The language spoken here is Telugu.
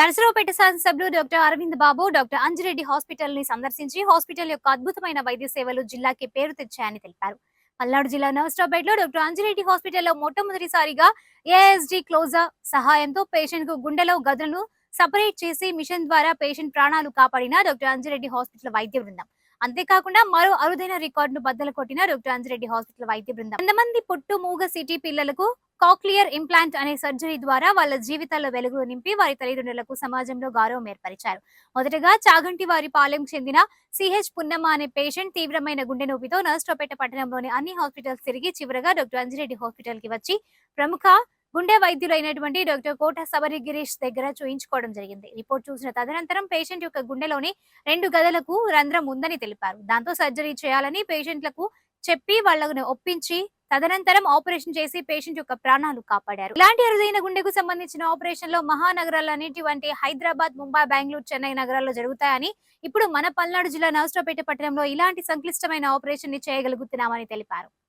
నర్సరావుపేట శాసనసభ్యులు డాక్టర్ అరవింద్ బాబు డాక్టర్ అంజిరెడ్డి హాస్పిటల్ ని సందర్శించి హాస్పిటల్ యొక్క అద్భుతమైన వైద్య సేవలు జిల్లాకి పేరు తెచ్చాయని తెలిపారు. పల్నాడు జిల్లా నర్సరావుపేటలో డాక్టర్ అంజిరెడ్డి హాస్పిటల్లో మొట్టమొదటిసారిగా ఏఎస్డి క్లోజర్ సహాయంతో పేషెంట్ కు గుండెలో గదులను సపరేట్ చేసి మిషన్ ద్వారా పేషెంట్ ప్రాణాలు కాపాడిన డాక్టర్ అంజిరెడ్డి హాస్పిటల్ వైద్య బృందం. అంతేకాకుండా మరో అరుదైన రికార్డును బద్దలు కొట్టిన డాక్టర్ అంజిరెడ్డి హాస్పిటల్ వైద్య బృందం 100 మంది పుట్టు మూగ సిటీ పిల్లలకు కాక్లియర్ ఇంప్లాంట్ అనే సర్జరీ ద్వారా వాళ్ళ జీవితాల్లో వెలుగులు నింపి వారి తల్లిదండ్రులకు సమాజంలో గౌరవం ఏర్పరిచారు. మొదటగా చాగంటి వారి పాలెం చెందిన సిహెచ్ పున్నమ్మ అనే పేషెంట్ తీవ్రమైన గుండె నొప్పితో నర్సరావుపేట పట్టణంలోని అన్ని హాస్పిటల్స్ తిరిగి చివరగా డాక్టర్ అంజిరెడ్డి హాస్పిటల్ కి వచ్చి ప్రముఖ గుండె వైద్యులైనటువంటి డాక్టర్ కోట సబరి గిరీష్ దగ్గర చూయించుకోవడం జరిగింది. రిపోర్ట్ చూసిన తదనంతరం పేషెంట్ యొక్క గుండెలోని 2 గదులకు రంధ్రం ఉందని తెలిపారు. దాంతో సర్జరీ చేయాలని పేషెంట్లకు చెప్పి వాళ్ళను ఒప్పించి తదనంతరం ఆపరేషన్ చేసి పేషెంట్ యొక్క ప్రాణాలు కాపాడారు. ఇలాంటి అరుదైన గుండెకు సంబంధించిన ఆపరేషన్ లో మహానగరాలన్నిటి హైదరాబాద్, ముంబై, బెంగళూరు, చెన్నై నగరాల్లో జరుగుతాయని, ఇప్పుడు మన పల్నాడు జిల్లా నర్సరావుపేట పట్టణంలో ఇలాంటి సంక్లిష్టమైన ఆపరేషన్ ని చేయగలుగుతున్నామని తెలిపారు.